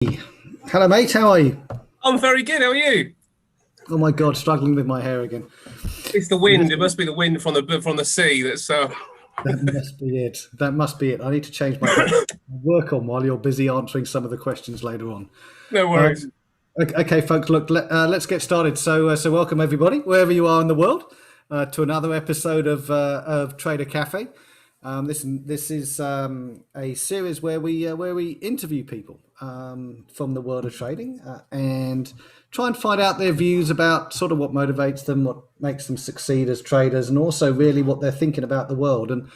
Hello, mate. How are you? I'm very good. How are you? Oh my God, struggling with my hair again. It's the wind. It must be the wind from the sea. That's That must be it. That must be it. I need to change my back. Work on while you're busy answering some of the questions later on. no worries. Okay, folks. Look, let's get started. So welcome everybody, wherever you are in the world, to another episode of Trader Cafe. This is a series where we interview people from the world of trading and try and find out their views about sort of what motivates them, what makes them succeed as traders, and also really what they're thinking about the world. And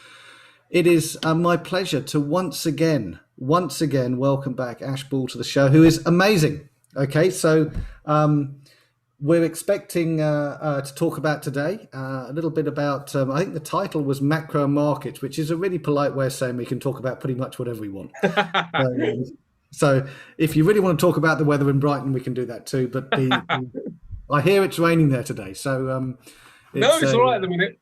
it is my pleasure to once again welcome back Ash Ball to the show, who is amazing. Okay, so we're expecting to talk about today a little bit about, I think the title was Macro Markets, which is a really polite way of saying we can talk about pretty much whatever we want. So if you really want to talk about the weather in Brighton, we can do that too. But I hear it's raining there today. So It's all right at the minute.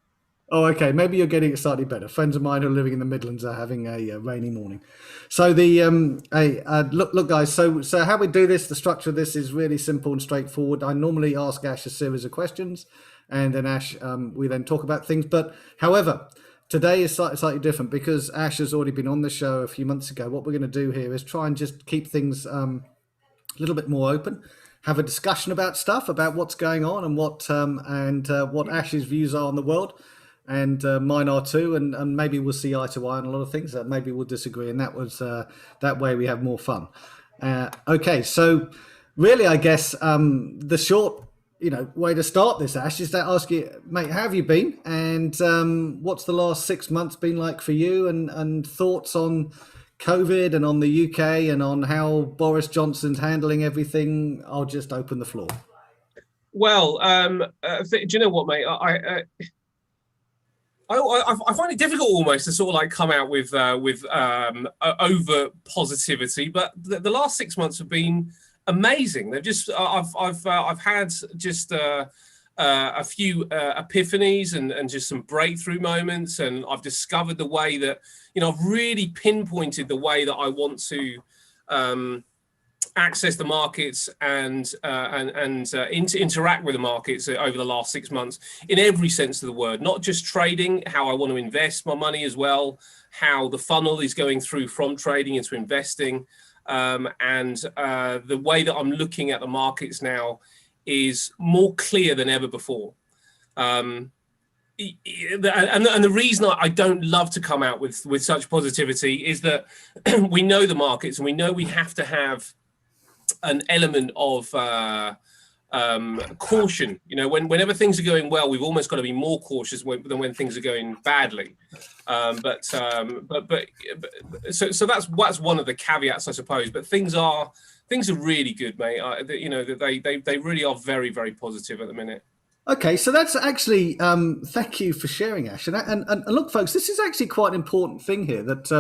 Oh, okay. Maybe you're getting it slightly better. Friends of mine who are living in the Midlands are having a rainy morning. So look, guys. So how we do this, the structure of this is really simple and straightforward. I normally ask Ash a series of questions, and then Ash, we then talk about things. But however, today is slightly different because Ash has already been on the show a few months ago. What we're going to do here is try and just keep things a little bit more open. Have a discussion about stuff, about what's going on, and what Ash's views are on the world. And mine are too, and maybe we'll see eye to eye on a lot of things. Maybe we'll disagree, and that way we have more fun. Okay, so really, I guess the short, way to start this, Ash, is to ask you, mate, how have you been, and what's the last 6 months been like for you, and thoughts on COVID and on the UK and on how Boris Johnson's handling everything. I'll just open the floor. Well, do you know what, mate? I find it difficult almost to sort of like come out with over positivity, but the last 6 months have been amazing. They've just I've had just a few epiphanies and just some breakthrough moments, and I've discovered the way that I've really pinpointed the way that I want to access the markets and interact with the markets over the last 6 months in every sense of the word, not just trading, how I want to invest my money as well, how the funnel is going through from trading into investing, and the way that I'm looking at the markets now is more clear than ever before. And the reason I don't love to come out with such positivity is that we know the markets, and we know we have to have an element of caution. Whenever things are going well, we've almost got to be more cautious than when things are going badly. So that's one of the caveats, I suppose. But things are really good, mate. They really are very, very positive at the minute. Okay, so that's actually thank you for sharing, Ash. And look, folks, this is actually quite an important thing here that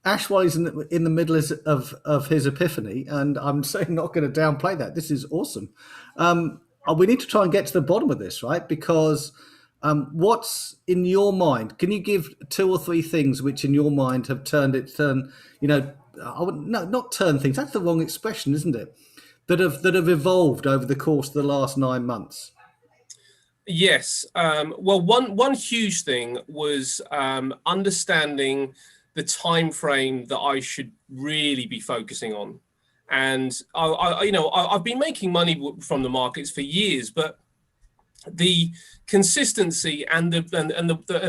Ash, while he's in the middle of his epiphany, and I'm saying not going to downplay that. This is awesome. We need to try and get to the bottom of this, right? Because what's in your mind? Can you give 2 or 3 things which, in your mind, have not turn things. That's the wrong expression, isn't it? That have evolved over the course of the last 9 months. Yes. Well, one huge thing was understanding the time frame that I should really be focusing on. And I've been making money from the markets for years, but the consistency and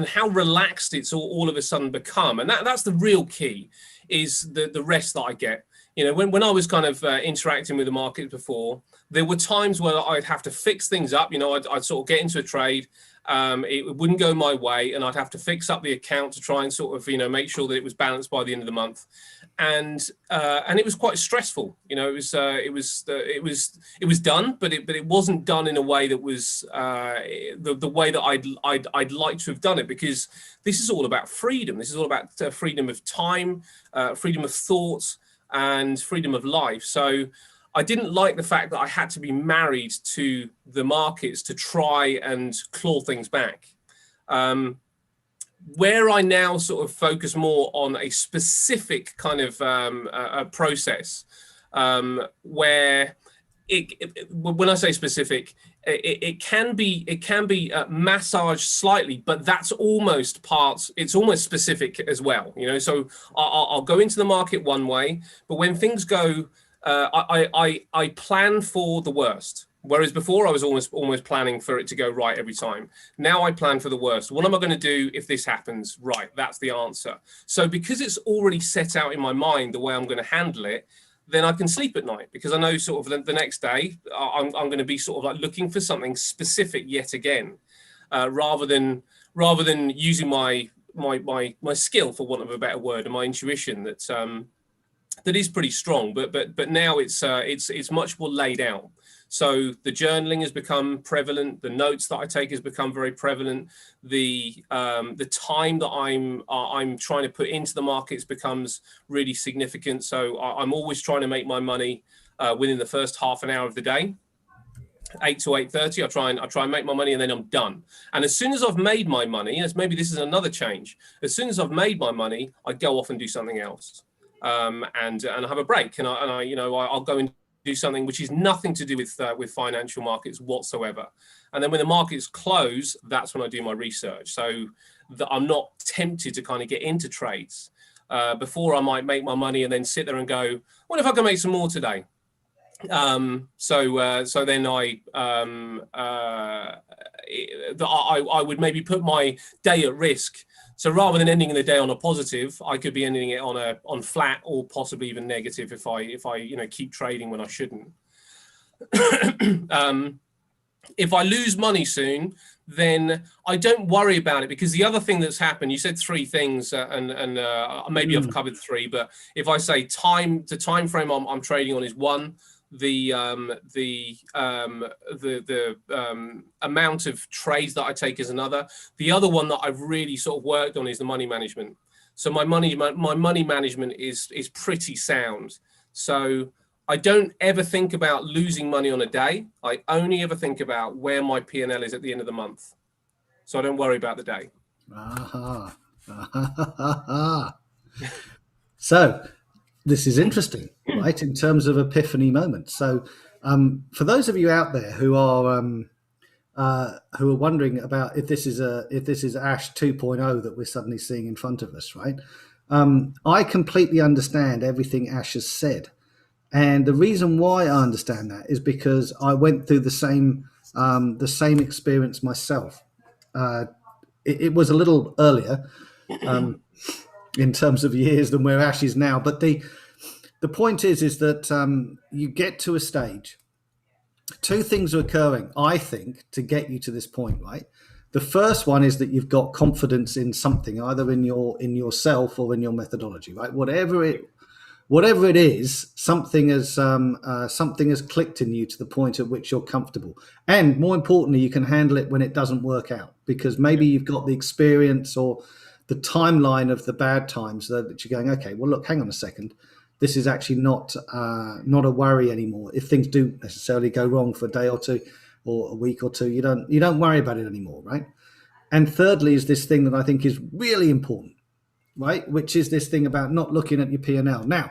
how relaxed it's all of a sudden become, and that's the real key, is the rest that I get. When I was kind of interacting with the market before, there were times where I'd have to fix things up. I'd sort of get into a trade, it wouldn't go my way, and I'd have to fix up the account to try and sort of make sure that it was balanced by the end of the month, and it was quite stressful. It was done, but it wasn't done in a way that was the way that I'd like to have done it, because this is all about freedom. This is all about freedom of time, freedom of thought, and freedom of life. So I didn't like the fact that I had to be married to the markets to try and claw things back. Where I now sort of focus more on a specific kind of process, where when I say specific, it can be massaged slightly, but that's almost parts. It's almost specific as well, you know. So I'll go into the market one way, but when things go, I plan for the worst. Whereas before I was almost planning for it to go right every time. Now I plan for the worst. What am I going to do if this happens? Right, that's the answer. So because it's already set out in my mind the way I'm going to handle it, then I can sleep at night, because I know sort of the next day I'm going to be sort of like looking for something specific yet again, rather than using my skill, for want of a better word, and my intuition that is pretty strong. But now it's much more laid out. So the journaling has become prevalent. The notes that I take has become very prevalent. The time that I'm trying to put into the markets becomes really significant. So I'm always trying to make my money within the first half an hour of the day, 8 to 8:30. I try and make my money, and then I'm done. And as soon as I've made my money, as maybe this is another change, as soon as I've made my money, I go off and do something else, and I have a break, and I'll go and do something which is nothing to do with financial markets whatsoever. And then when the markets close, that's when I do my research, so that I'm not tempted to kind of get into trades. Before, I might make my money and then sit there and go, what if I can make some more today? So then I would maybe put my day at risk. So rather than ending the day on a positive, I could be ending it on flat, or possibly even negative if I keep trading when I shouldn't. If I lose money soon, then I don't worry about it, because the other thing that's happened, you said three things, and maybe I've covered three, but if I say the time frame I'm trading on is one. The amount of trades that I take is another. The other one that I've really sort of worked on is the money management. So my money management is pretty sound. So I don't ever think about losing money on a day. I only ever think about where my P&L is at the end of the month. So I don't worry about the day. So this is interesting, right? In terms of epiphany moments. So, for those of you out there who are wondering about if this is Ash 2.0 that we're suddenly seeing in front of us, right? I completely understand everything Ash has said, and the reason why I understand that is because I went through the same experience myself. It was a little earlier. In terms of years than where Ash is now. But the point is that you get to a stage. Two things are occurring, I think, to get you to this point, right? The first one is that you've got confidence in something, either in yourself or in your methodology, right? Whatever it is, something has clicked in you to the point at which you're comfortable. And more importantly, you can handle it when it doesn't work out, because maybe you've got the experience or the timeline of the bad times that you're going, okay, well, look, hang on a second. This is actually not a worry anymore. If things do necessarily go wrong for a day or two or a week or two, you don't worry about it anymore, right? And thirdly is this thing that I think is really important, right? Which is this thing about not looking at your P&L. Now,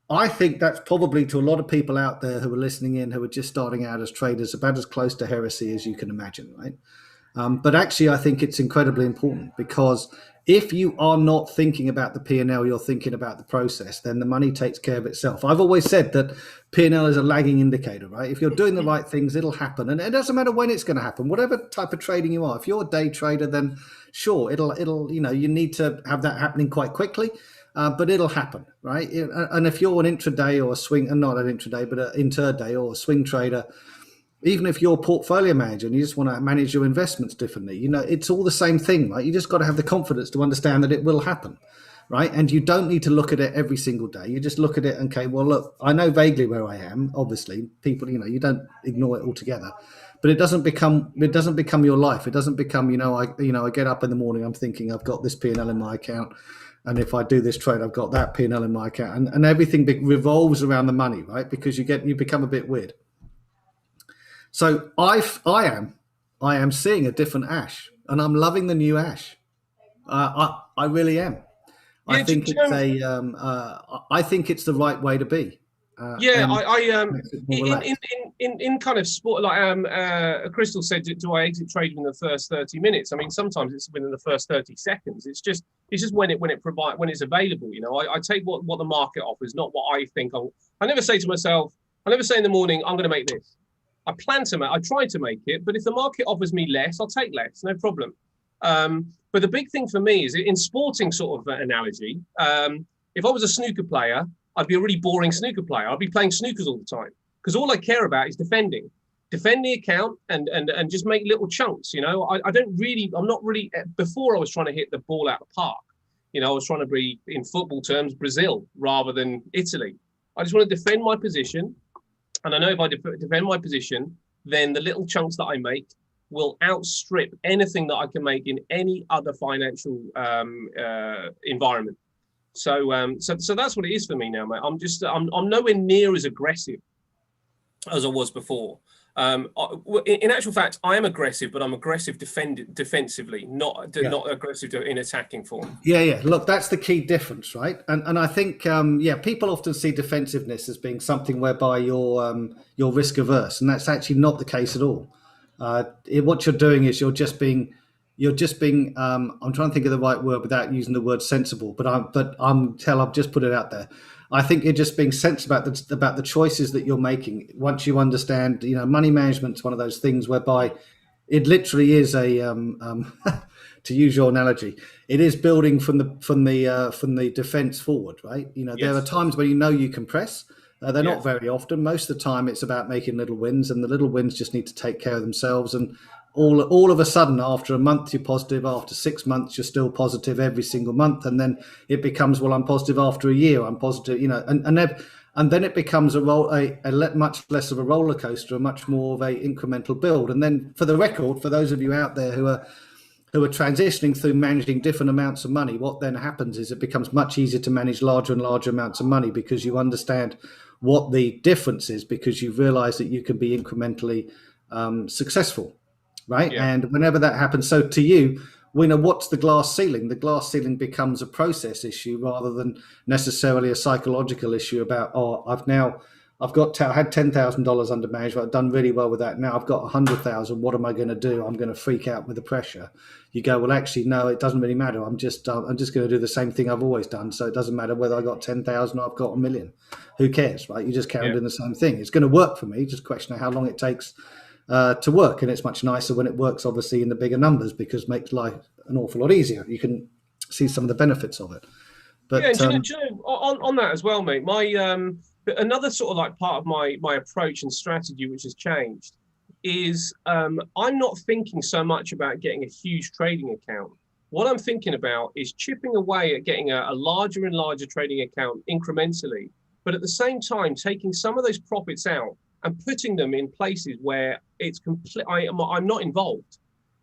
I think that's probably, to a lot of people out there who are listening in, who are just starting out as traders, about as close to heresy as you can imagine, right? But actually, I think it's incredibly important, because if you are not thinking about the P&L, you're thinking about the process, then the money takes care of itself. I've always said that P&L is a lagging indicator, right? If you're doing the right things, it'll happen. And it doesn't matter when it's going to happen, whatever type of trading you are. If you're a day trader, then sure, it'll you need to have that happening quite quickly, but it'll happen, right? And if you're an intraday or a swing, and not an intraday, but an intraday or a swing trader, even if you're a portfolio manager and you just want to manage your investments differently, it's all the same thing, right? You just got to have the confidence to understand that it will happen, right? And you don't need to look at it every single day. You just look at it and, okay, well, look, I know vaguely where I am. Obviously, people, you don't ignore it altogether, but it doesn't become your life. It doesn't become, I get up in the morning, I'm thinking I've got this P&L in my account, and if I do this trade, I've got that P&L in my account, and everything revolves around the money, right? Because you become a bit weird. So I am seeing a different Ash, and I'm loving the new Ash. I really am. I think it's the right way to be. Yeah, and I makes it more in in relaxed. in kind of sport, like Crystal said, do I exit trading in the first 30 minutes? I mean, sometimes it's within the first 30 seconds. It's just when it's available. I take what the market offers, not what I think. I never say to myself, I never say in the morning, I'm going to make this. I try to make it, but if the market offers me less, I'll take less, no problem. But the big thing for me is in sporting sort of analogy. If I was a snooker player, I'd be a really boring snooker player. I'd be playing snookers all the time because all I care about is defend the account and just make little chunks. I'm not really. Before I was trying to hit the ball out of the park. I was trying to be, in football terms, Brazil rather than Italy. I just want to defend my position, and I know if I defend my position, then the little chunks that I make will outstrip anything that I can make in any other financial environment. So that's what it is for me now, mate. I'm nowhere near as aggressive as I was before. In actual fact, I am aggressive, but I'm aggressive defensively, not Yeah. not aggressive in attacking form. Yeah. Look, that's the key difference, right? And I think people often see defensiveness as being something whereby you're risk averse, and that's actually not the case at all. What you're doing is you're just being. I'm trying to think of the right word without using the word sensible, but I've just put it out there. I think you're just being sensible about the choices that you're making. Once you understand, money management is one of those things whereby it literally is to use your analogy, it is building from the defense forward, right? There are Yes. times where you can press. They're not Yes. very often. Most of the time, it's about making little wins, and the little wins just need to take care of themselves. And all of a sudden, after a month, you're positive. After 6 months, you're still positive every single month, and then it becomes, well, I'm positive after a year. I'm positive, and then it becomes much less of a roller coaster, much more of a incremental build. And then, for the record, for those of you out there who are transitioning through managing different amounts of money, what then happens is it becomes much easier to manage larger and larger amounts of money because you understand what the difference is, because you realize that you can be incrementally successful, right? Yeah. And whenever that happens, so to you, we know what's the glass ceiling. The glass ceiling becomes a process issue rather than necessarily a psychological issue about, I had $10,000 under management. I've done really well with that. Now I've got 100,000. What am I going to do? I'm going to freak out with the pressure. You go, well, actually, no, it doesn't really matter. I'm just going to do the same thing I've always done. So it doesn't matter whether I got 10,000 or I've got 1 million. Who cares, right? You just carry on Yeah. doing the same thing. It's going to work for me. Just a question of how long it takes to work. And it's much nicer when it works, obviously, in the bigger numbers, because it makes life an awful lot easier. You can see some of the benefits of it. Yeah, and But on that as well, mate. Another sort of like part of my approach and strategy, which has changed, is I'm not thinking so much about getting a huge trading account. What I'm thinking about is chipping away at getting a larger and larger trading account incrementally, but at the same time taking some of those profits out and putting them in places where it's complete. I'm not involved.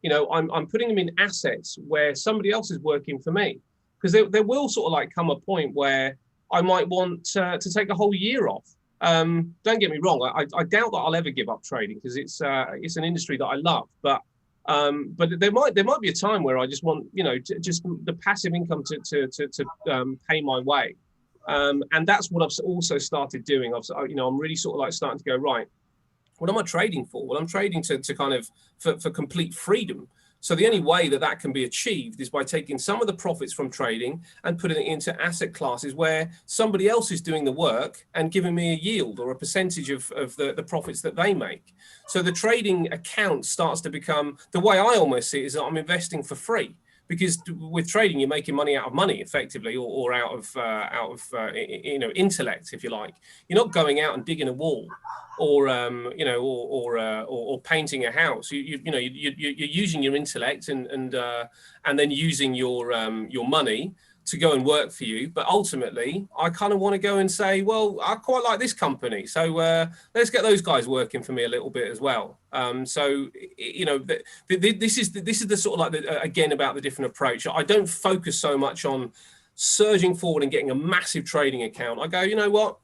I'm putting them in assets where somebody else is working for me, because there will sort of like come a point where I might want to take a whole year off. Don't get me wrong. I doubt that I'll ever give up trading because it's an industry that I love. But there might be a time where I just want just the passive income to pay my way. And that's what I've also started doing. I'm really sort of like starting to go, right, what am I trading for? Well, I'm trading to kind of for complete freedom. So the only way that can be achieved is by taking some of the profits from trading and putting it into asset classes where somebody else is doing the work and giving me a yield or a percentage of the profits that they make. So the trading account starts to become, the way I almost see it is that I'm investing for free. Because with trading, you're making money out of money, effectively, or out of intellect, if you like. You're not going out and digging a wall, or painting a house. You're using your intellect and then using your money to go and work for you. But ultimately, I kind of want to go and say, well, I quite like this company, so let's get those guys working for me a little bit as well. This is the sort of like again about the different approach. I don't focus so much on surging forward and getting a massive trading account. I go, you know what?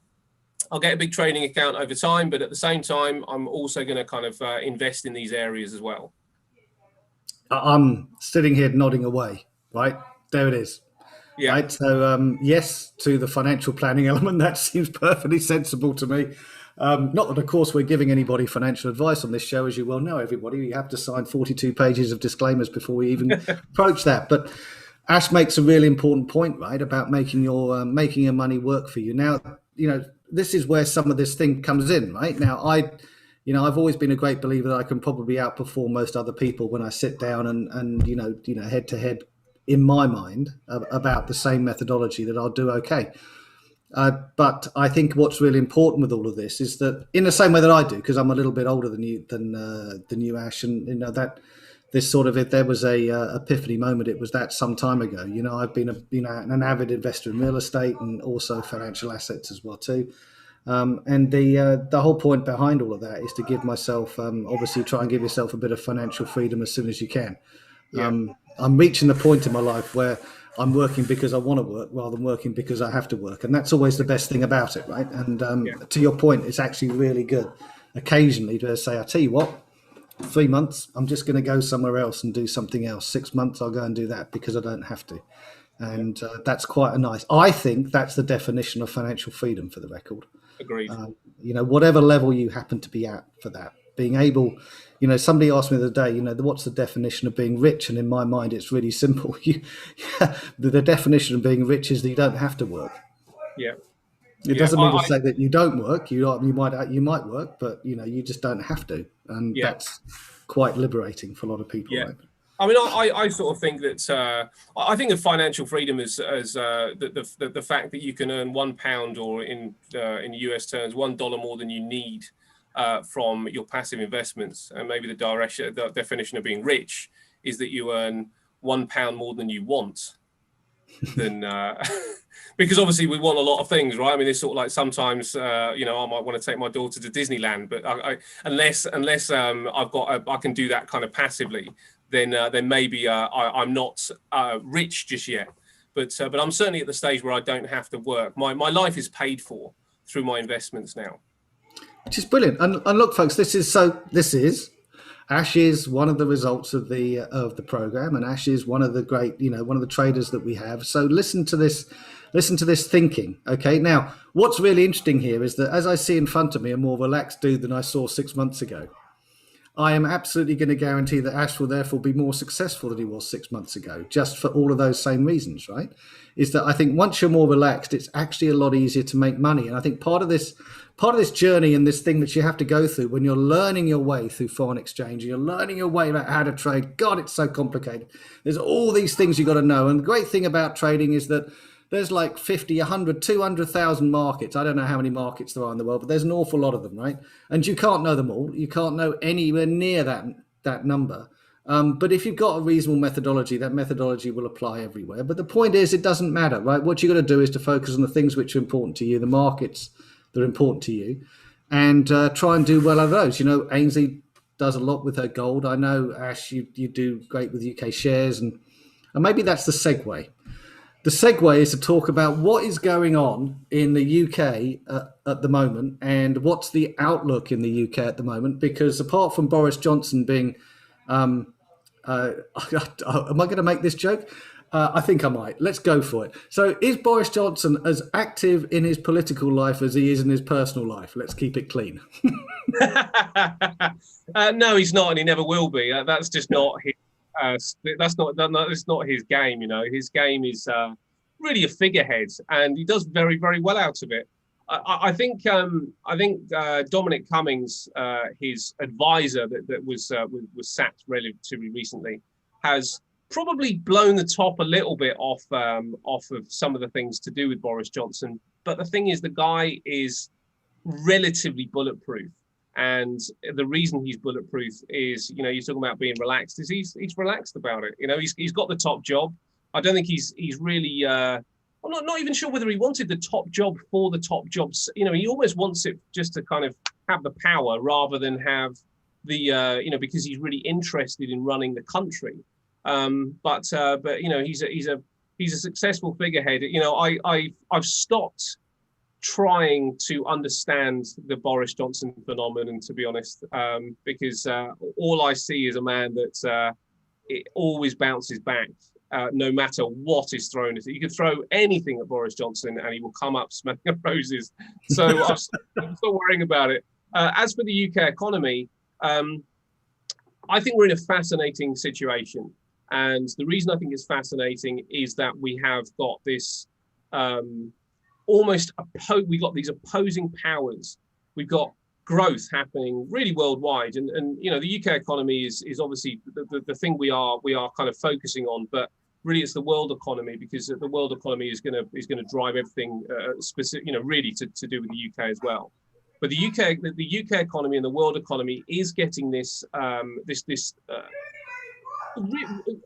I'll get a big trading account over time, but at the same time, I'm also going to kind of invest in these areas as well. I'm sitting here nodding away, right? There it is. Yeah. right? So yes, to the financial planning element, that seems perfectly sensible to me. Not that, of course, we're giving anybody financial advice on this show, as you well know, everybody. You have to sign 42 pages of disclaimers before we even approach that. But Ash makes a really important point, right, about making your money work for you. Now, this is where some of this thing comes in, right? Now, I've always been a great believer that I can probably outperform most other people when I sit down and head to head in my mind about the same methodology, that I'll do okay. But I think what's really important with all of this is that, in the same way that I do, because I'm a little bit older than you, Ash, and that this sort of, if there was a epiphany moment, it was that some time ago. I've been an avid investor in real estate and also financial assets as well too. And the whole point behind all of that is to give myself, obviously, try and give yourself a bit of financial freedom as soon as you can. Yeah. I'm reaching the point in my life where I'm working because I want to work rather than working because I have to work. And that's always the best thing about it, right? And to your point, it's actually really good occasionally to say, I tell you what, 3 months, I'm just going to go somewhere else and do something else. 6 months, I'll go and do that because I don't have to. And that's quite a nice, I think that's the definition of financial freedom, for the record. Agreed. Whatever level you happen to be at for that, being able, somebody asked me the other day, what's the definition of being rich? And in my mind, it's really simple. The definition of being rich is that you don't have to work. Yeah. It doesn't mean to say that you don't work. You might work, but you just don't have to, and that's quite liberating for a lot of people. Yeah. Right? I mean, I sort of think that I think of financial freedom as the fact that you can earn £1, or in US terms, $1 more than you need from your passive investments. And maybe the definition of being rich is that you earn £1 more than you want. Than because obviously we want a lot of things, right? I mean, it's sort of like sometimes I might want to take my daughter to Disneyland, but unless I can do that kind of passively, then maybe I'm not rich just yet. But I'm certainly at the stage where I don't have to work. My life is paid for through my investments now, which is brilliant. And look, folks, this is Ash is one of the results of the program, and Ash is one of the great, one of the traders that we have. So listen to this thinking. Okay, now what's really interesting here is that, as I see in front of me a more relaxed dude than I saw 6 months ago, I am absolutely going to guarantee that Ash will therefore be more successful than he was 6 months ago, just for all of those same reasons, right? Is that I think once you're more relaxed, it's actually a lot easier to make money. And I think part of this journey and this thing that you have to go through when you're learning your way through foreign exchange, you're learning your way about how to trade. God, it's so complicated. There's all these things you got to know. And the great thing about trading is that there's like 50, 100, 200,000 markets. I don't know how many markets there are in the world, but there's an awful lot of them, right? And you can't know them all. You can't know anywhere near that number. But if you've got a reasonable methodology, that methodology will apply everywhere. But the point is, it doesn't matter, right? What you've got to do is to focus on the things which are important to you, the markets that are important to you, and try and do well out of those. Ainsley does a lot with her gold. I know, Ash, you do great with UK shares, and maybe that's the segue. The segue is to talk about what is going on in the UK at the moment, and what's the outlook in the UK at the moment. Because apart from Boris Johnson being, am I going to make this joke? I think I might. Let's go for it. So is Boris Johnson as active in his political life as he is in his personal life? Let's keep it clean. No, he's not, and he never will be. That's just not his. That's not his game. His game is really a figurehead, and he does very, very well out of it. I think Dominic Cummings, his advisor that was sacked relatively recently, has probably blown the top a little bit off of some of the things to do with Boris Johnson. But the thing is, the guy is relatively bulletproof. And the reason he's bulletproof is, you're talking about being relaxed, is he's relaxed about it. He's got the top job. I don't think he's really, I'm not even sure whether he wanted the top job for the top jobs. He almost wants it just to kind of have the power rather than have the, because he's really interested in running the country. But he's a successful figurehead. I've stopped trying to understand the Boris Johnson phenomenon, to be honest, because all I see is a man that it always bounces back. no matter what is thrown at it. You can throw anything at Boris Johnson and he will come up smelling of roses. So I'm still worrying about it. As for the UK economy, I think we're in a fascinating situation. And the reason I think it's fascinating is that we have got this we've got these opposing powers. We've got growth happening really worldwide. And you know, the UK economy is obviously the thing we are kind of focusing on, but really it's the world economy, because the world economy is going to drive everything specific, you know, really to do with the UK as well. But the UK economy and the world economy is getting this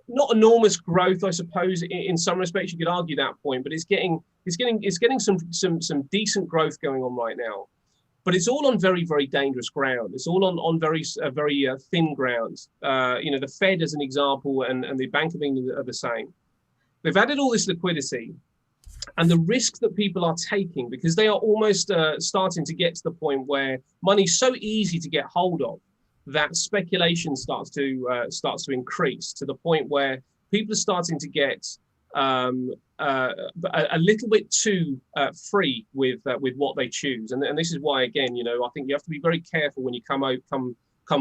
not enormous growth, I suppose. In some respects, you could argue that point, but it's getting some decent growth going on right now. But it's all on very, very dangerous ground. It's all on very thin ground. You know, the Fed, as an example, and the Bank of England are the same. They've added all this liquidity, and the risk that people are taking, because they are almost starting to get to the point where money's so easy to get hold of that speculation starts to increase, to the point where people are starting to get a little bit too free with what they choose. And this is why, again, you know, I think you have to be very careful when you come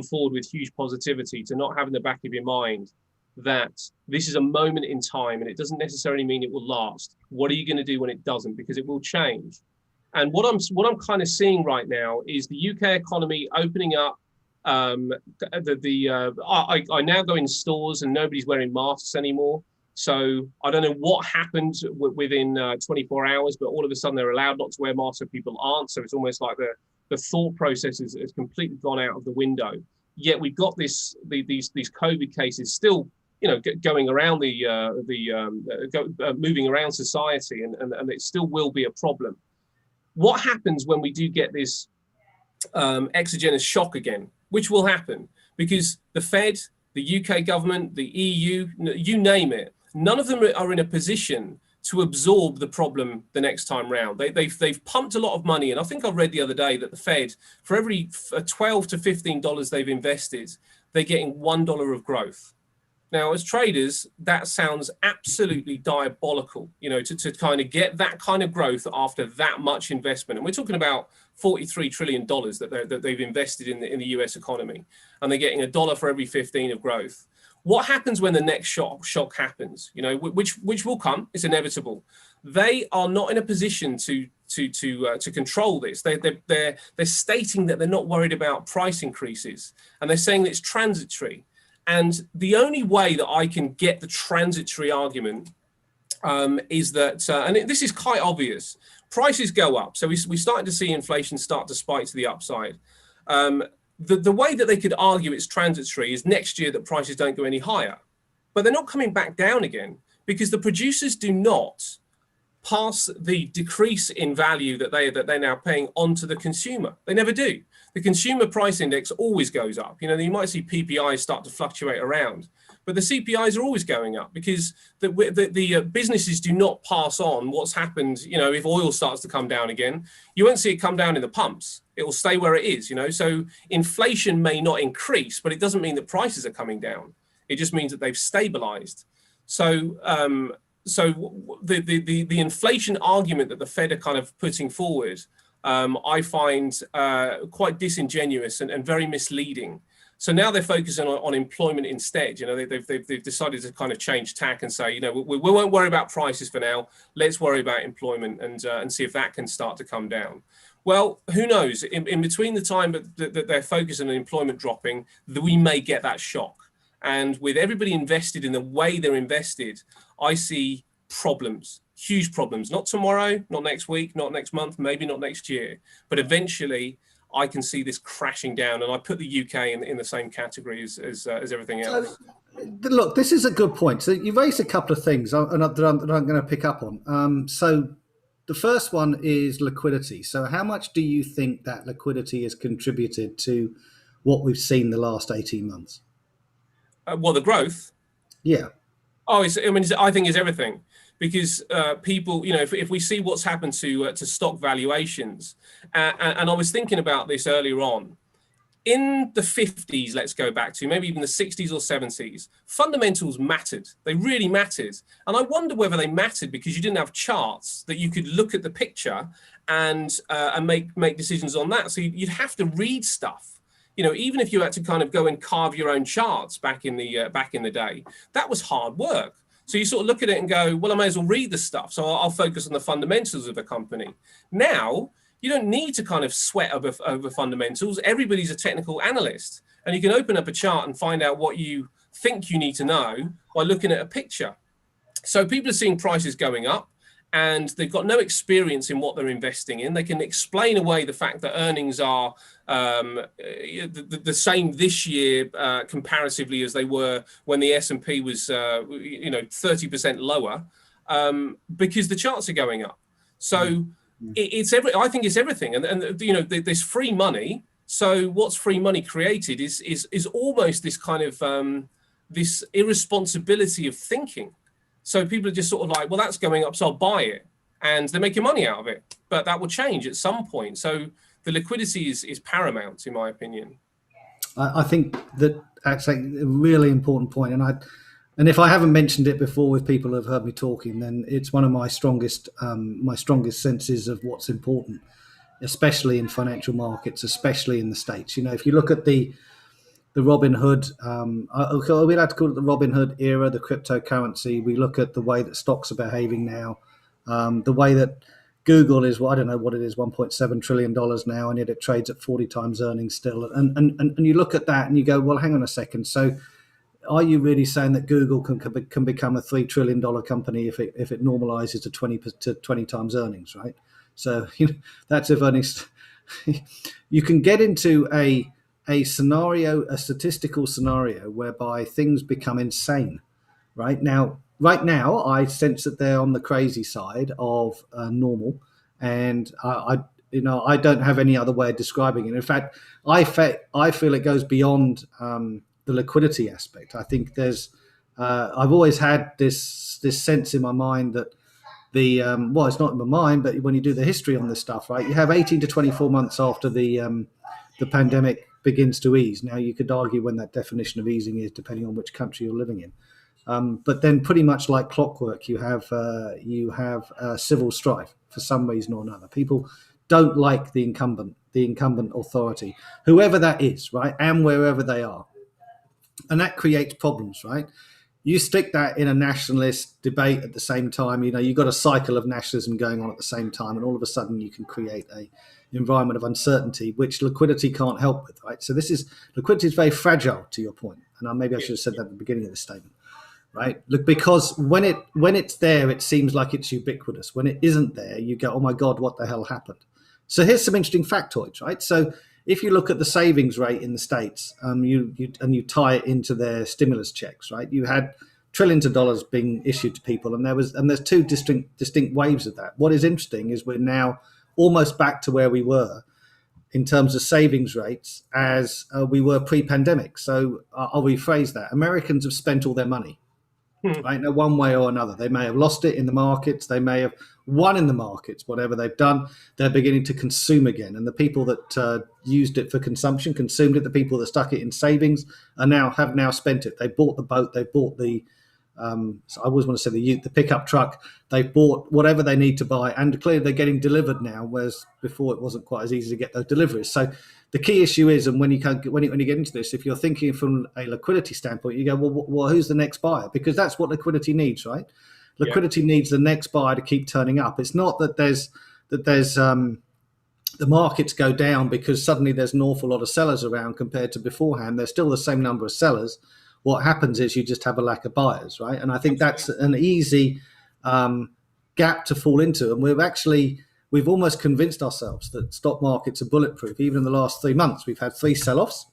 forward with huge positivity, to not have in the back of your mind that this is a moment in time and it doesn't necessarily mean it will last. What are you going to do when it doesn't? Because it will change. And what I'm kind of seeing right now is the UK economy opening up. I now go in stores and nobody's wearing masks anymore. So I don't know what happened within 24 hours, but all of a sudden they're allowed not to wear masks, so people aren't. So it's almost like the thought process has completely gone out of the window. Yet we've got these COVID cases still, you know, going around moving around society, and it still will be a problem. What happens when we do get this exogenous shock again, which will happen, because the Fed, the UK government, the EU, you name it, none of them are in a position to absorb the problem the next time round. They've pumped a lot of money, and I think I read the other day that the Fed, for every $12 to $15 they've invested, they're getting $1 of growth. Now, as traders, that sounds absolutely diabolical, you know, to kind of get that kind of growth after that much investment. And we're talking about $43 trillion that they've invested in the US economy, and they're getting $1 for every 15 of growth. What happens when the next shock happens? You know, which will come. It's inevitable. They are not in a position to control this. They're stating that they're not worried about price increases, and they're saying that it's transitory. And the only way that I can get the transitory argument is that, and this is quite obvious, prices go up. So we started to see inflation start to spike to the upside. The way that they could argue it's transitory is next year that prices don't go any higher. But they're not coming back down again, because the producers do not pass the decrease in value that they're now paying onto the consumer. They never do. The consumer price index always goes up. You know, you might see PPIs start to fluctuate around, but the CPIs are always going up, because the businesses do not pass on what's happened. You know, if oil starts to come down again, you won't see it come down in the pumps. It will stay where it is, you know. So inflation may not increase, but it doesn't mean that prices are coming down. It just means that they've stabilized. So the inflation argument that the Fed are kind of putting forward, I find quite disingenuous and very misleading. So now they're focusing on employment instead. You know, they've decided to kind of change tack and say, you know, we won't worry about prices for now. Let's worry about employment and see if that can start to come down. Well, who knows? In between the time that they're focusing on employment dropping, we may get that shock. And with everybody invested in the way they're invested, I see problems, huge problems. Not tomorrow, not next week, not next month, maybe not next year, but eventually I can see this crashing down. And I put the UK in the same category as everything else. Look, this is a good point. So you raised a couple of things that I'm going to pick up on. So the first one is liquidity. So how much do you think that liquidity has contributed to what we've seen the last 18 months? Well, the growth. Yeah. Oh, I think it's everything, because people, you know, if we see what's happened to stock valuations, and I was thinking about this earlier on, in the 50s, let's go back to maybe even the 60s or 70s, fundamentals mattered. They really mattered. And I wonder whether they mattered because you didn't have charts that you could look at the picture and make decisions on that. So you'd have to read stuff. You know, even if you had to kind of go and carve your own charts back in the day, that was hard work. So you sort of look at it and go, well, I may as well read the stuff. So I'll focus on the fundamentals of the company. Now, you don't need to kind of sweat over fundamentals. Everybody's a technical analyst, and you can open up a chart and find out what you think you need to know by looking at a picture. So people are seeing prices going up, and they've got no experience in what they're investing in. They can explain away the fact that earnings are the same this year comparatively as they were when the S&P was 30% lower because the charts are going up. So I think it's everything, and you know, there's free money. So what's free money created is almost this kind of this irresponsibility of thinking. So people are just sort of like, well, that's going up, so I'll buy it, and they're making money out of it. But that will change at some point. So the liquidity is paramount, in my opinion. I think that actually a really important point, and if I haven't mentioned it before with people who have heard me talking, then it's one of my strongest senses of what's important, especially in financial markets, especially in the States. You know, if you look at the Robin Hood, we'd have to call it the Robin Hood era, the cryptocurrency. We look at the way that stocks are behaving now, the way that Google is, well, I don't know what it is, $1.7 trillion now, and yet it trades at 40 times earnings still. And you look at that and you go, well, hang on a second. So are you really saying that Google can become a $3 trillion company if it normalizes to 20 times earnings, right? So that's if earnings. You can get into a scenario, a statistical scenario whereby things become insane. Right now, I sense that they're on the crazy side of normal, and I don't have any other way of describing it. In fact, I feel it goes beyond the liquidity aspect. I think I've always had this sense in my mind that it's not in my mind, but when you do the history on this stuff, right, you have 18 to 24 months after the pandemic begins to ease. Now, you could argue when that definition of easing is, depending on which country you're living in. But then, pretty much like clockwork, you have civil strife for some reason or another. People don't like the incumbent authority, whoever that is, right, and wherever they are, and that creates problems, right? You stick that in a nationalist debate at the same time, you've got a cycle of nationalism going on at the same time, and all of a sudden you can create a environment of uncertainty, which liquidity can't help with, right? So liquidity is very fragile, to your point, and maybe I should have said that at the beginning of the statement, right? Look, because when it's there, it seems like it's ubiquitous. When it isn't there, you go, oh my God, what the hell happened? So here's some interesting factoids, right? So if you look at the savings rate in the States, you tie it into their stimulus checks, right? You had trillions of dollars being issued to people, and there's two distinct waves of that. What is interesting is we're now almost back to where we were in terms of savings rates as we were pre-pandemic. So I'll rephrase that. Americans have spent all their money, right? Now, one way or another. They may have lost it in the markets. They may have won in the markets. Whatever they've done, they're beginning to consume again. And the people that used it for consumption, consumed it. The people that stuck it in savings have now spent it. They bought the boat. They bought the so I always want to say the pickup truck. They've bought whatever they need to buy, and clearly they're getting delivered now, whereas before it wasn't quite as easy to get those deliveries. So the key issue is, and when you get into this, if you're thinking from a liquidity standpoint, you go, well, who's the next buyer? Because that's what liquidity needs, right? Liquidity needs the next buyer to keep turning up. It's not that there's the markets go down because suddenly there's an awful lot of sellers around compared to beforehand. There's still the same number of sellers. What happens is you just have a lack of buyers, right? And I think that's an easy gap to fall into. And we've almost convinced ourselves that stock markets are bulletproof. Even in the last 3 months, we've had 3 sell-offs,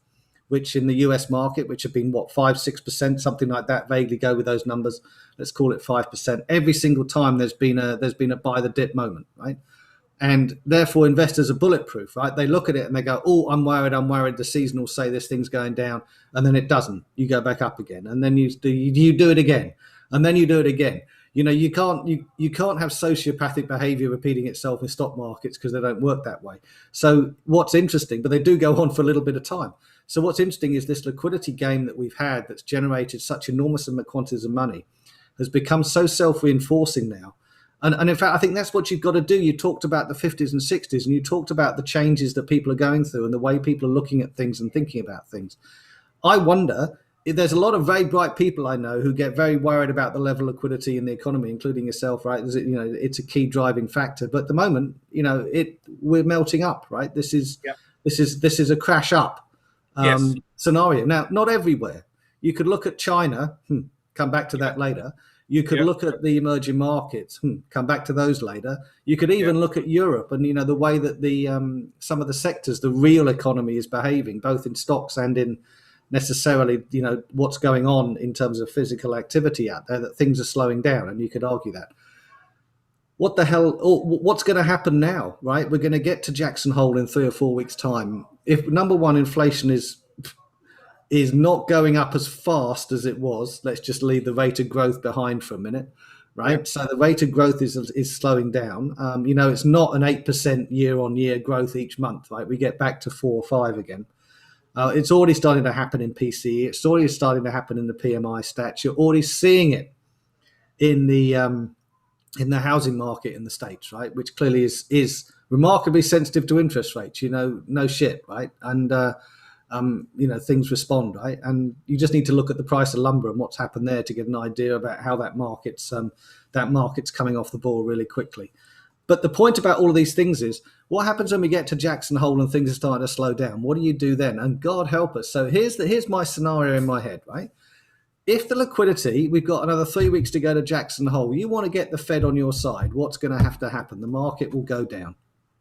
which in the US market, which have been 5-6%, something like that. Vaguely go with those numbers. Let's call it 5%. Every single time there's been a buy the dip moment, right? And therefore, investors are bulletproof, right? They look at it and they go, oh, I'm worried. The season will say this thing's going down. And then it doesn't. You go back up again. And then you do it again. And then you do it again. You can't have sociopathic behavior repeating itself in stock markets because they don't work that way. So what's interesting, but they do go on for a little bit of time. So what's interesting is this liquidity game that we've had that's generated such enormous quantities of money has become so self-reinforcing now. And in fact, I think that's what you've got to do. You talked about the 50s and 60s, and you talked about the changes that people are going through and the way people are looking at things and thinking about things. I wonder if there's a lot of very bright people I know who get very worried about the level of liquidity in the economy, including yourself, right? It's a key driving factor. But at the moment, we're melting up, right? This is a crash up scenario. Now, not everywhere. You could look at China. Come back to that later. You could look at the emerging markets. Come back to those later. You could even look at Europe and the way that the some of the sectors, the real economy is behaving, both in stocks and in necessarily what's going on in terms of physical activity out there. That things are slowing down, and you could argue that. What the hell? What's going to happen now? Right, we're going to get to Jackson Hole in 3 or 4 weeks' time. If number one, inflation is not going up as fast as it was. Let's just leave the rate of growth behind for a minute, right? Yep. So the rate of growth is slowing down. It's not an 8% year-on-year growth each month, right? We get back to 4 or 5 again. It's already starting to happen in PCE. It's already starting to happen in the PMI stats. You're already seeing it in the housing market in the States, right? Which clearly is remarkably sensitive to interest rates. No shit, right? And things respond, right? And you just need to look at the price of lumber and what's happened there to get an idea about how that market's coming off the ball really quickly. But the point about all of these things is, what happens when we get to Jackson Hole and things are starting to slow down? What do you do then? And God help us. So here's my scenario in my head, right? If the liquidity, we've got another 3 weeks to go to Jackson Hole, you want to get the Fed on your side, what's going to have to happen? The market will go down,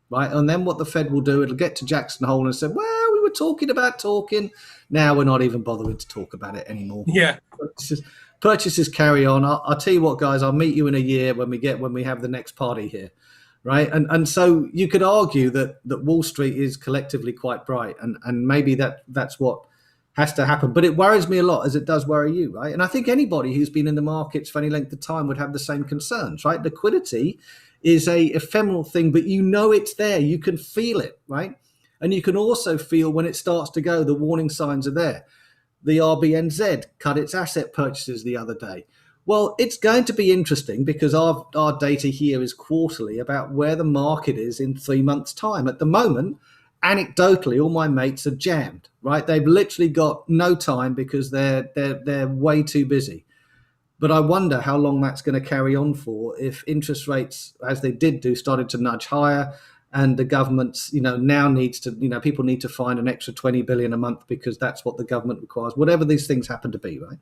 right? And then what the Fed will do, it'll get to Jackson Hole and say, well, we were talking about talking. Now we're not even bothering to talk about it anymore. Yeah. Purchases carry on. I'll tell you what, guys, I'll meet you in a year when we have the next party here, right? And so you could argue that Wall Street is collectively quite bright, and maybe that's what has to happen. But it worries me a lot, as it does worry you, right? And I think anybody who's been in the markets for any length of time would have the same concerns, right? Liquidity is a ephemeral thing, but it's there. You can feel it, right? And you can also feel when it starts to go, the warning signs are there. The RBNZ cut its asset purchases the other day. Well, it's going to be interesting because our data here is quarterly about where the market is in 3 months' time. At the moment, anecdotally, all my mates are jammed, right? They've literally got no time because they're way too busy. But I wonder how long that's going to carry on for if interest rates, as they did do, started to nudge higher, and the government's, now needs to, people need to find an extra 20 billion a month because that's what the government requires, whatever these things happen to be, right?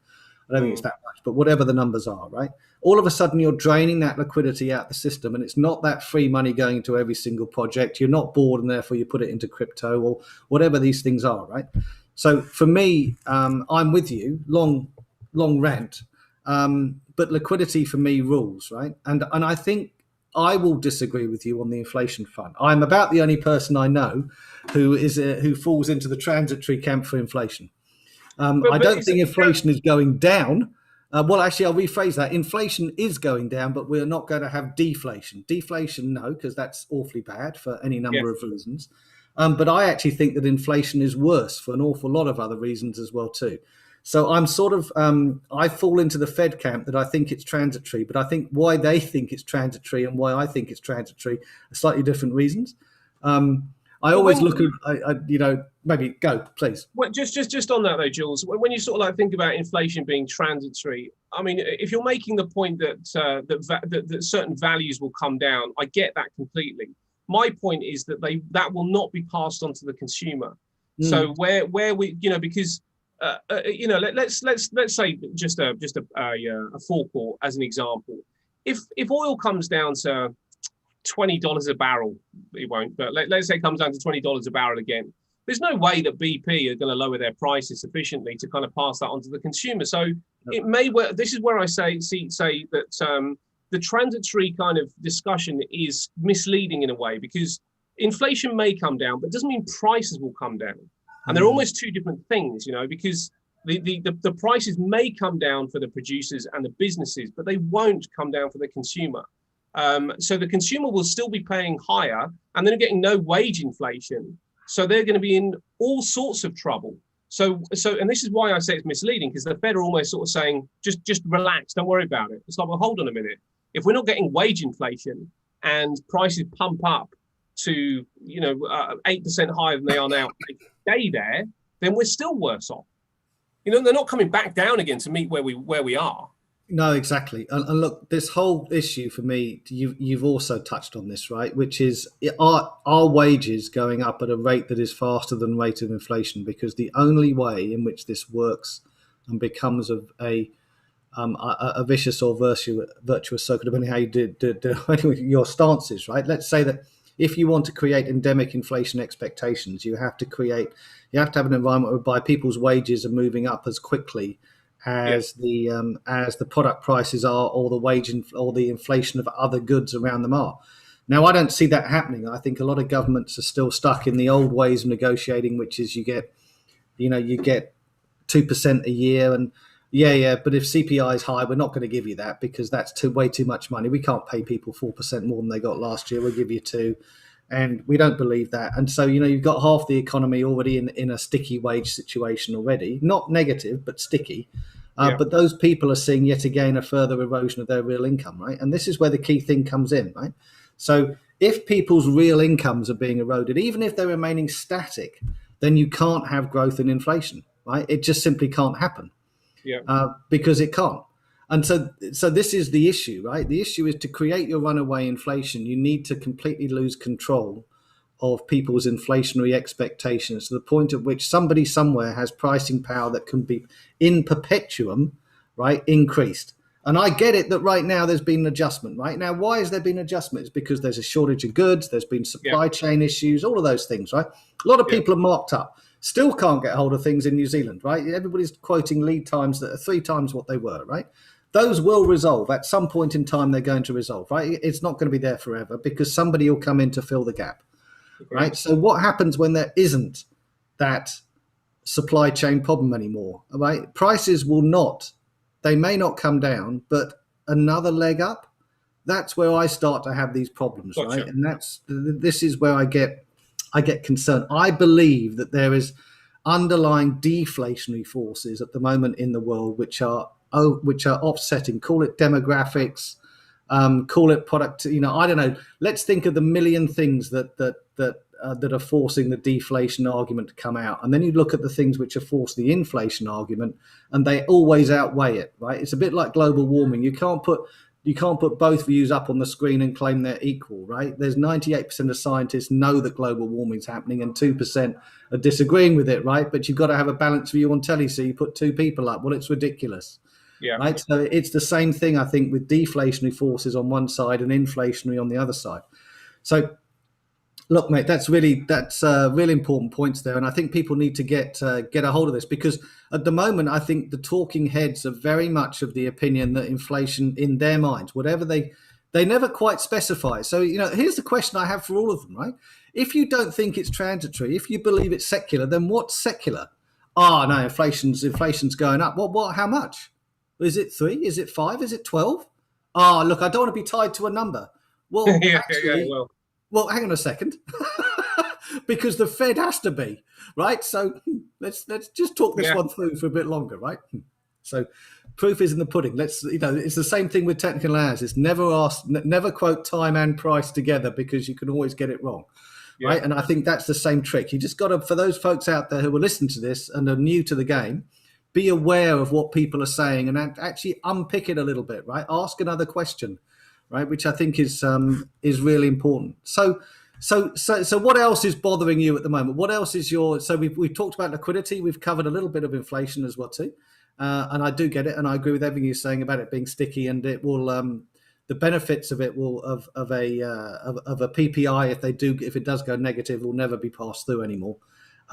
I don't think it's that much, but whatever the numbers are, right? All of a sudden, you're draining that liquidity out the system, and it's not that free money going into every single project. You're not bored, and therefore you put it into crypto or whatever these things are, right? So for me, I'm with you, long rant, but liquidity for me rules, right? And I think I will disagree with you on the inflation front. I'm about the only person I know who falls into the transitory camp for inflation. I don't think inflation is going down. Well, actually, I'll rephrase that. Inflation is going down, but we're not going to have deflation. Deflation, no, because that's awfully bad for any number of reasons. But I actually think that inflation is worse for an awful lot of other reasons as well, too. So I'm sort of, I fall into the Fed camp that I think it's transitory, but I think why they think it's transitory and why I think it's transitory are slightly different reasons. I always look at, maybe go, please. Well, just on that though, Jules, when you sort of like think about inflation being transitory, I mean, if you're making the point that certain values will come down, I get that completely. My point is that that will not be passed on to the consumer. So where we, because let's say just a forecourt as an example. If oil comes down to $20 a barrel, it won't, but let's say it comes down to $20 a barrel again. There's no way that BP are going to lower their prices sufficiently to kind of pass that on to the consumer. So it may well. This is where I say that the transitory kind of discussion is misleading in a way, because inflation may come down, but it doesn't mean prices will come down. And they're almost two different things, because The prices may come down for the producers and the businesses, but they won't come down for the consumer. So the consumer will still be paying higher, and they're getting no wage inflation. So they're going to be in all sorts of trouble. So, and this is why I say it's misleading, because the Fed are almost sort of saying, just relax, don't worry about it. It's like, well, hold on a minute. If we're not getting wage inflation and prices pump up to 8% higher than they are now, they stay there, then we're still worse off. They're not coming back down again to meet where we are. No, exactly. And look, this whole issue for me, you've also touched on this, right? Which is our wages going up at a rate that is faster than rate of inflation, because the only way in which this works and becomes a vicious or virtuous circle, depending how you do your stances, right? Let's say that if you want to create endemic inflation expectations, you have to have an environment whereby people's wages are moving up as quickly as the product prices are, or the or the inflation of other goods around them are. Now, I don't see that happening. I think a lot of governments are still stuck in the old ways of negotiating, which is you get 2% a year, and but if CPI is high, we're not going to give you that because that's way too much money. We can't pay people 4% more than they got last year. We'll give you 2%. And we don't believe that. And so, you've got half the economy already in a sticky wage situation already, not negative, but sticky. But those people are seeing yet again a further erosion of their real income, right? And this is where the key thing comes in, right? So if people's real incomes are being eroded, even if they're remaining static, then you can't have growth in inflation, right? It just simply can't happen because it can't. And so this is the issue, right? The issue is to create your runaway inflation, you need to completely lose control of people's inflationary expectations to the point at which somebody somewhere has pricing power that can be in perpetuum, right, increased. And I get it that right now there's been an adjustment. Right now, why has there been an adjustment? It's because there's a shortage of goods, there's been supply chain issues, all of those things, right? A lot of people are marked up. Still can't get hold of things in New Zealand, right? Everybody's quoting lead times that are 3 times what they were, right? Those will resolve. At some point in time, they're going to resolve, right? It's not going to be there forever because somebody will come in to fill the gap, right? So what happens when there isn't that supply chain problem anymore, right? Prices they may not come down, but another leg up, that's where I start to have these problems, Gotcha. right? And this is where I get concerned. I believe that there is underlying deflationary forces at the moment in the world which are offsetting. Call it demographics, call it product. I don't know. Let's think of the million things that are forcing the deflation argument to come out, and then you look at the things which are forcing the inflation argument, and they always outweigh it. Right? It's a bit like global warming. You can't put both views up on the screen and claim they're equal. Right? There's 98% of scientists know that global warming is happening, and 2% are disagreeing with it. Right? But you've got to have a balanced view on telly, so you put 2 people up. Well, it's ridiculous. Yeah. Right. So it's the same thing, I think, with deflationary forces on one side and inflationary on the other side. So, look, mate, that's really important points there, and I think people need to get a hold of this, because at the moment, I think the talking heads are very much of the opinion that inflation, in their minds, whatever they never quite specify. So, here's the question I have for all of them, right? If you don't think it's transitory, if you believe it's secular, then what's secular? No, inflation's going up. What? How much? Is it 3? Is it 5? Is it 12? Look, I don't want to be tied to a number. Well, well, hang on a second, because the Fed has to be, right? So let's just talk this one through for a bit longer, right? So proof is in the pudding. It's the same thing with technical analysis. Never quote time and price together, because you can always get it wrong. Yeah. Right. And I think that's the same trick. You just got to, for those folks out there who are listening to this and are new to the game, be aware of what people are saying and actually unpick it a little bit, right? Ask another question, right? Which I think is really important. So what else is bothering you at the moment? What else is so we've talked about liquidity. We've covered a little bit of inflation as well too. And I do get it. And I agree with everything you're saying about it being sticky, and it will, the benefits of it will, of a PPI, if it does go negative, will never be passed through anymore.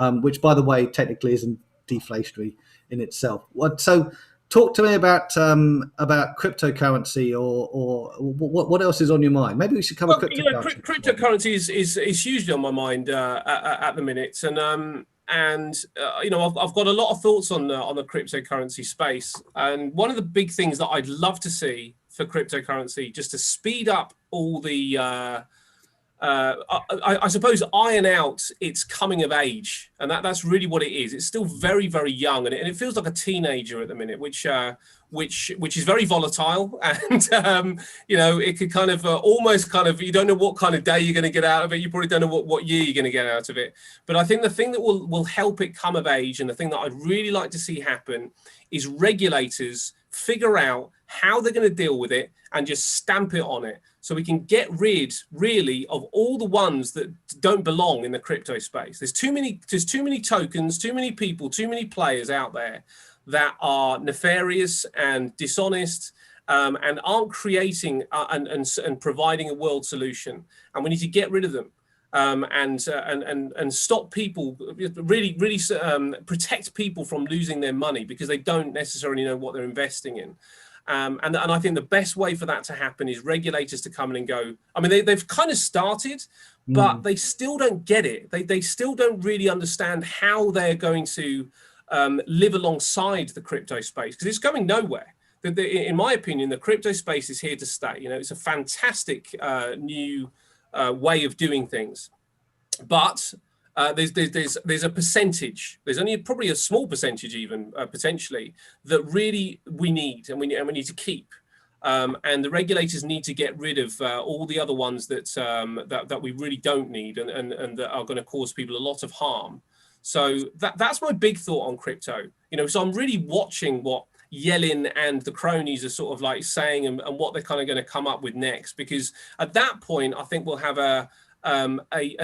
Which, by the way, technically isn't deflationary in itself. So talk to me about cryptocurrency, or what else is on your mind? Maybe we should cover cryptocurrency. Cryptocurrency is hugely on my mind at the minute, and I've got a lot of thoughts on the cryptocurrency space. And one of the big things that I'd love to see for cryptocurrency, just to speed up all the I suppose iron out its coming of age, and that's really what it is. It's still very, very young, and it feels like a teenager at the minute, which is very volatile, and it could kind of almost kind of, you don't know what kind of day you're going to get out of it. You probably don't know what year you're going to get out of it. But I think the thing that will help it come of age, and the thing that I'd really like to see happen, is regulators figure out how they're going to deal with it and just stamp it on it, so we can get rid really of all the ones that don't belong in the crypto space. There's too many tokens, too many people, too many players out there that are nefarious and dishonest, and aren't creating and providing a world solution. And we need to get rid of them, and stop people, really protect people from losing their money because they don't necessarily know what they're investing in. And I think the best way for that to happen is regulators to come in and go. I mean, they've kind of started, but they still don't get it. They still don't really understand how they're going to live alongside the crypto space, because it's going nowhere. In my opinion, the crypto space is here to stay. It's a fantastic new way of doing things, but there's a percentage. There's only probably a small percentage, even potentially, that really we need, and we need to keep. And the regulators need to get rid of all the other ones that we really don't need, and that are going to cause people a lot of harm. So that's my big thought on crypto. So I'm really watching what Yellen and the cronies are sort of like saying, and what they're kind of going to come up with next, because at that point I think we'll have a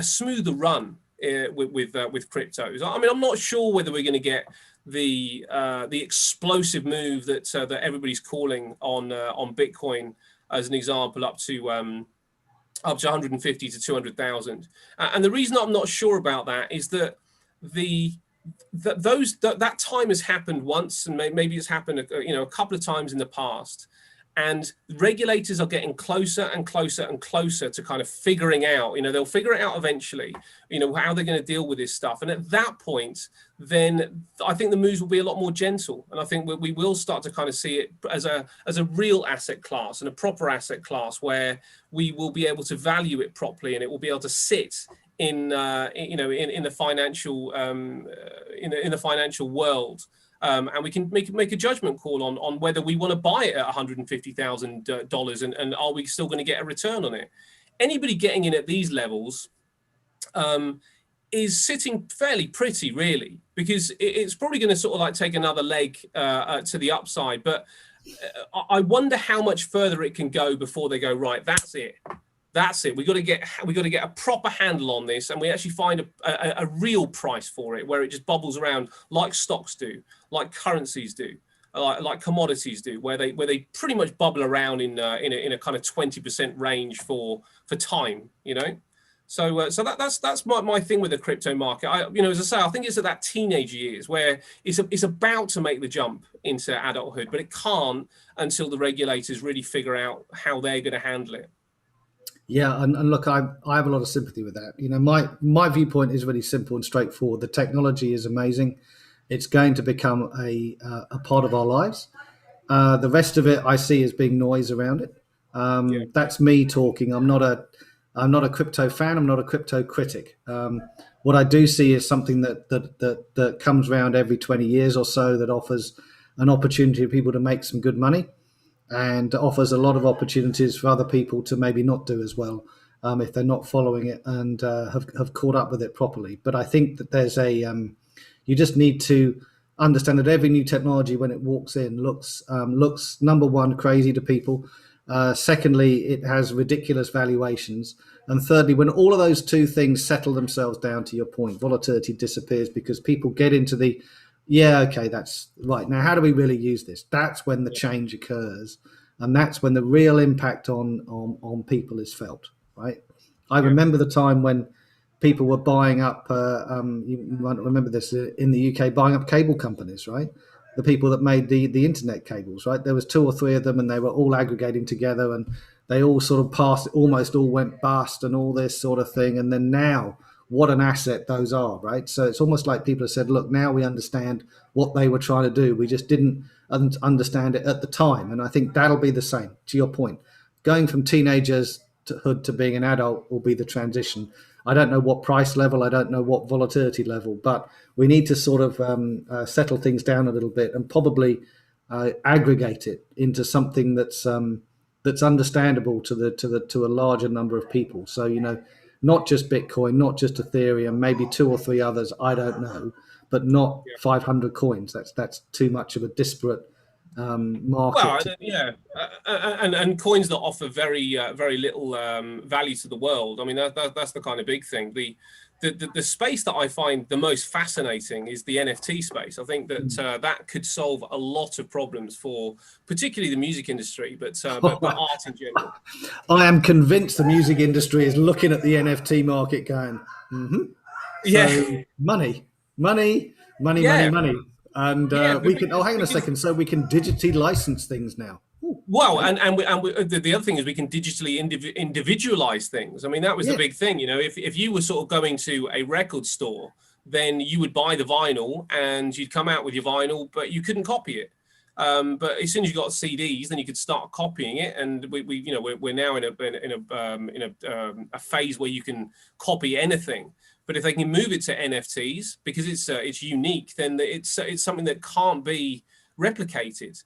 smoother run with cryptos. I mean, I'm not sure whether we're going to get the explosive move that everybody's calling on Bitcoin, as an example, up to 150 to 200,000. And the reason I'm not sure about that is that that time has happened once, and maybe it's happened a couple of times in the past. And regulators are getting closer and closer and closer to kind of figuring out, they'll figure it out eventually, how they're going to deal with this stuff. And at that point, then I think the moves will be a lot more gentle. And I think we will start to kind of see it as a real asset class, and a proper asset class, where we will be able to value it properly, and it will be able to sit in the financial in the financial world. And we can make a judgment call on whether we want to buy it at $150,000, and are we still going to get a return on it. Anybody getting in at these levels is sitting fairly pretty, really, because it's probably going to sort of like take another leg to the upside. But I wonder how much further it can go before they go, right, that's it. We got to get a proper handle on this, and we actually find a real price for it, where it just bubbles around like stocks do, like currencies do, like commodities do, where they pretty much bubble around in a kind of 20% range for time, So that's my thing with the crypto market. As I say, I think it's at that teenage years where it's about to make the jump into adulthood, but it can't until the regulators really figure out how they're going to handle it. Yeah, and look, I have a lot of sympathy with that. My viewpoint is really simple and straightforward. The technology is amazing. It's going to become a part of our lives. The rest of it I see as being noise around it. That's me talking. I'm not a crypto fan. I'm not a crypto critic. What I do see is something that comes around every 20 years or so, that offers an opportunity for people to make some good money, and offers a lot of opportunities for other people to maybe not do as well if they're not following it and have caught up with it properly. But I think that there's you just need to understand that every new technology, when it walks in, looks number one, crazy to people. Secondly, it has ridiculous valuations. And thirdly, when all of those two things settle themselves down, to your point, volatility disappears, because people get into that's right. Now, how do we really use this? That's when the change occurs, and that's when the real impact on people is felt, right? I remember the time when people were buying up, you might remember this in the UK, buying up cable companies, right? The people that made the internet cables, right? There was 2 or 3 of them, and they were all aggregating together, and they all sort of almost all went bust, and all this sort of thing. And then now what an asset those are, right? So it's almost like people have said, look, now we understand what they were trying to do. We just didn't understand it at the time. And I think that'll be the same, to your point. Going from teenagers to hood to being an adult will be the transition. I don't know what price level, I don't know what volatility level, but we need to sort of settle things down a little bit and probably aggregate it into something that's understandable to a larger number of people. So not just Bitcoin, not just Ethereum, maybe two or three others, I don't know, but not 500 coins. That's too much of a disparate market. Well, yeah, and coins that offer very little value to the world. I mean, that's the kind of big thing. The space that I find the most fascinating is the NFT space. I think that that could solve a lot of problems for particularly the music industry, but art in general. I am convinced the music industry is looking at the NFT market going, so money. And we can, hang on a second. So we can digitally license things now. Ooh. Well, and the other thing is we can digitally individualize things. I mean, that was the big thing. If you were sort of going to a record store, then you would buy the vinyl and you'd come out with your vinyl, but you couldn't copy it. But as soon as you got CDs, then you could start copying it. And we're now in a phase where you can copy anything. But if they can move it to NFTs because it's unique, then it's something that can't be replicated.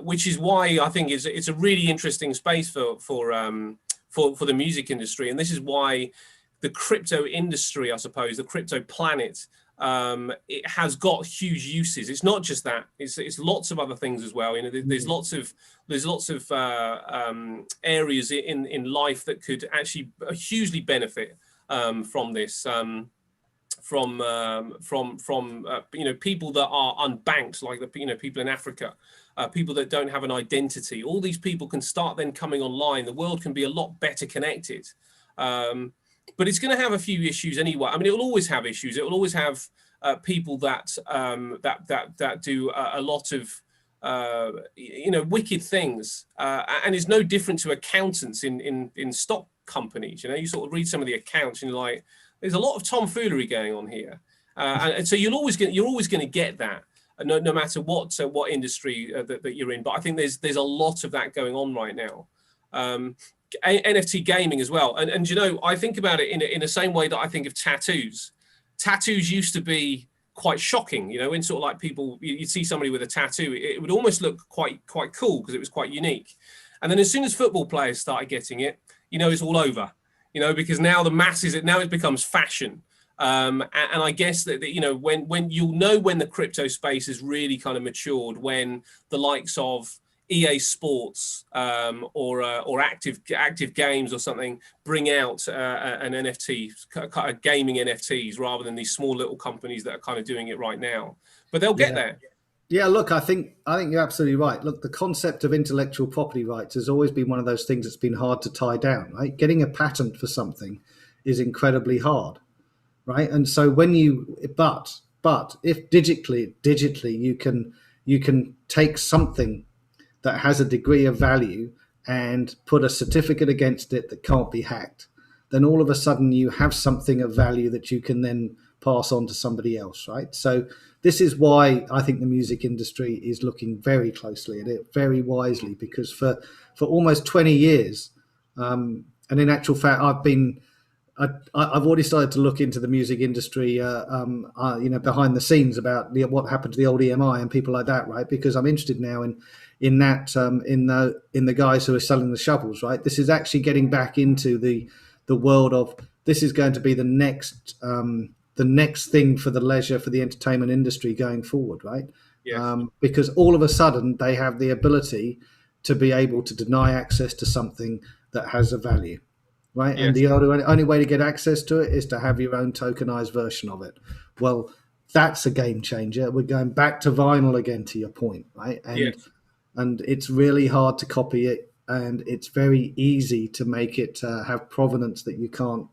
Which is why I think it's a really interesting space for the music industry, and this is why the crypto industry, I suppose, the crypto planet, it has got huge uses. It's not just that; it's lots of other things as well. There's lots of areas in life that could actually hugely benefit from this. From people that are unbanked, like the people in Africa, people that don't have an identity. All these people can start then coming online. The world can be a lot better connected, but it's going to have a few issues anyway. I mean, it will always have issues. It will always have people that do a lot of wicked things, and it's no different to accountants in stock companies. You sort of read some of the accounts and you're like, there's a lot of tomfoolery going on here, and so you're always going to get that, no matter what industry that you're in. But I think there's a lot of that going on right now. NFT gaming as well, and I think about it in the same way that I think of tattoos. Tattoos used to be quite shocking, when sort of like people, you'd see somebody with a tattoo, it would almost look quite cool because it was quite unique. And then as soon as football players started getting it, it's all over. Because now the masses, it becomes fashion. And I guess that when you'll know when the crypto space is really kind of matured, when the likes of EA Sports or Active Games or something bring out an NFT, kind of gaming NFTs, rather than these small little companies that are kind of doing it right now. But they'll get there. Yeah, look, I think you're absolutely right. Look, the concept of intellectual property rights has always been one of those things that's been hard to tie down, right? Getting a patent for something is incredibly hard, right? And so but if digitally you can take something that has a degree of value and put a certificate against it that can't be hacked, then all of a sudden you have something of value that you can then pass on to somebody else, right? So this is why I think the music industry is looking very closely at it, very wisely, because for almost 20 years, and in actual fact, I've already started to look into the music industry, behind the scenes about what happened to the old EMI and people like that, right? Because I'm interested now in the guys who are selling the shovels, right? This is actually getting back into the world of, this is going to be the next thing for the leisure, for the entertainment industry going forward, right? Yes. Because all of a sudden they have the ability to be able to deny access to something that has a value, right? Yes. And the only way to get access to it is to have your own tokenized version of it. Well, that's a game changer. We're going back to vinyl again, to your point, right? And it's really hard to copy it, and it's very easy to make it have provenance that you can't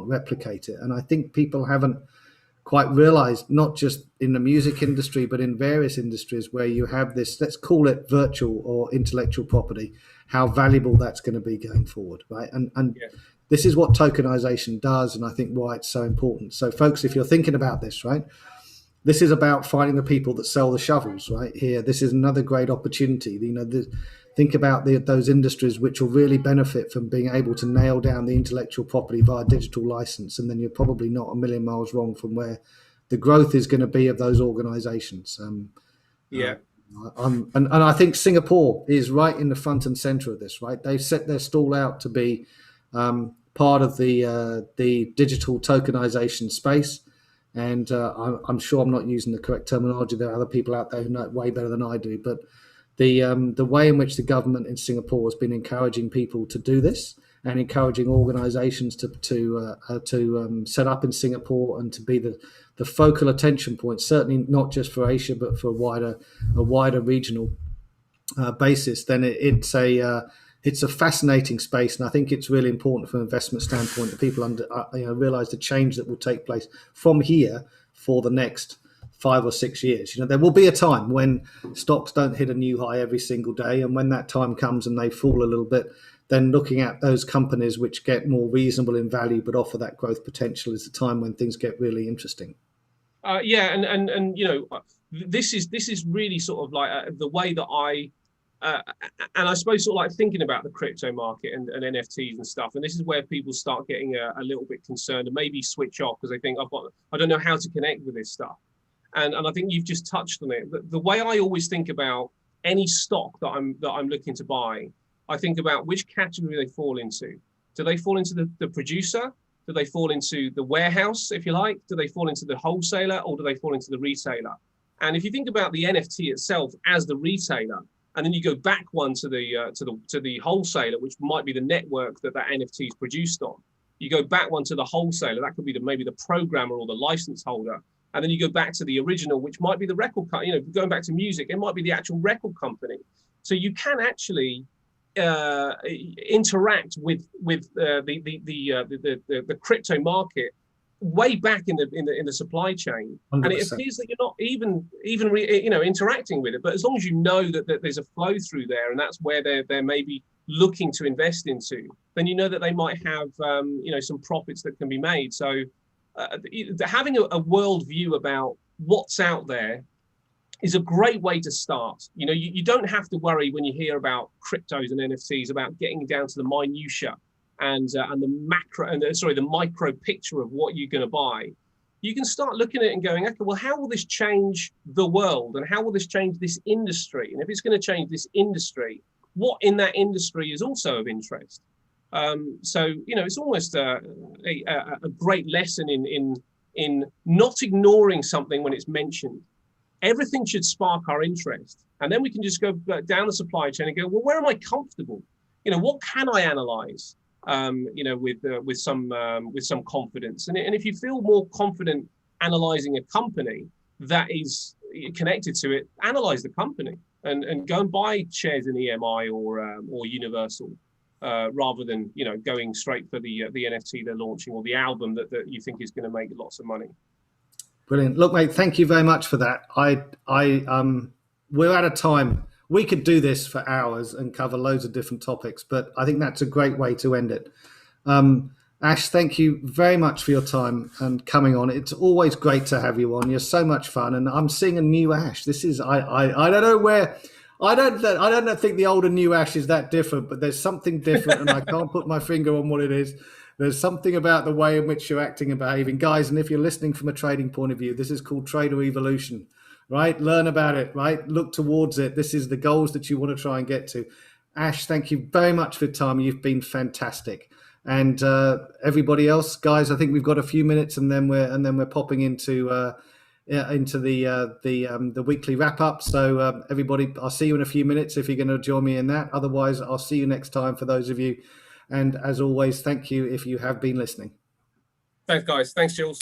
replicate it. And I think people haven't quite realized, not just in the music industry, but in various industries where you have this, let's call it virtual or intellectual property, how valuable that's going to be going forward, right? And This is what tokenization does, and I think why it's so important. So, folks, if you're thinking about this, right, this is about finding the people that sell the shovels, right here. This is another great opportunity. Think about those industries which will really benefit from being able to nail down the intellectual property via digital license, and then you're probably not a million miles wrong from where the growth is going to be of those organizations. Yeah. And I think Singapore is right in the front and center of this, right? They've set their stall out to be part of the digital tokenization space. And I'm sure I'm not using the correct terminology. There are other people out there who know it way better than I do. But the way in which the government in Singapore has been encouraging people to do this and encouraging organisations to set up in Singapore and to be the focal attention point, certainly not just for Asia but for a wider regional basis, then it's a fascinating space, and I think it's really important from an investment standpoint that people realise the change that will take place from here for the next 5 or 6 years. There will be a time when stocks don't hit a new high every single day, and when that time comes and they fall a little bit, then looking at those companies which get more reasonable in value but offer that growth potential is the time when things get really interesting. This is really sort of like the way that and I suppose sort of like thinking about the crypto market and NFTs and stuff. And this is where people start getting a little bit concerned and maybe switch off because they think I don't know how to connect with this stuff. And I think you've just touched on it. The way I always think about any stock that I'm looking to buy, I think about which category they fall into. Do they fall into the producer? Do they fall into the warehouse, if you like? Do they fall into the wholesaler, or do they fall into the retailer? And if you think about the NFT itself as the retailer, and then you go back one to the wholesaler, which might be the network that NFT is produced on. You go back one to the wholesaler, that could be maybe the programmer or the license holder. And then you go back to the original, which might be the record company. Going back to music, it might be the actual record company. So you can actually interact with the crypto market way back in the supply chain, 100%. And it appears that you're not even interacting with it. But as long as you know that there's a flow through there, and that's where they're maybe looking to invest into, then you know that they might have some profits that can be made. So having a world view about what's out there is a great way to start. You don't have to worry when you hear about cryptos and NFTs about getting down to the minutia and the micro picture of what you're going to buy. You can start looking at it and going, okay, well, how will this change the world, and how will this change this industry? And if it's going to change this industry, what in that industry is also of interest? It's almost a great lesson in not ignoring something when it's mentioned. Everything should spark our interest, and then we can just go down the supply chain and go, well, where am I comfortable? What can I analyze? With some confidence, and if you feel more confident analyzing a company that is connected to it, analyze the company and go and buy shares in EMI or Universal rather than going straight for the NFT they're launching or the album that you think is going to make lots of money. Brilliant. Look, mate, thank you very much for that. We're out of time. We could do this for hours and cover loads of different topics, but I think that's a great way to end it. Ash, thank you very much for your time and coming on. It's always great to have you on. You're so much fun, and I'm seeing a new Ash. This is I don't know where. I don't think the old and new Ash is that different, but there's something different, and I can't put my finger on what it is. There's something about the way in which you're acting and behaving, guys. And if you're listening from a trading point of view, this is called trader evolution. Right? Learn about it, right? Look towards it. This is the goals that you want to try and get to. Ash, thank you very much for your time. You've been fantastic. And everybody else, guys, I think we've got a few minutes and then we're popping into the weekly wrap up. So everybody, I'll see you in a few minutes if you're going to join me in that. Otherwise, I'll see you next time for those of you. And as always, thank you if you have been listening. Thanks, guys. Thanks, Jules.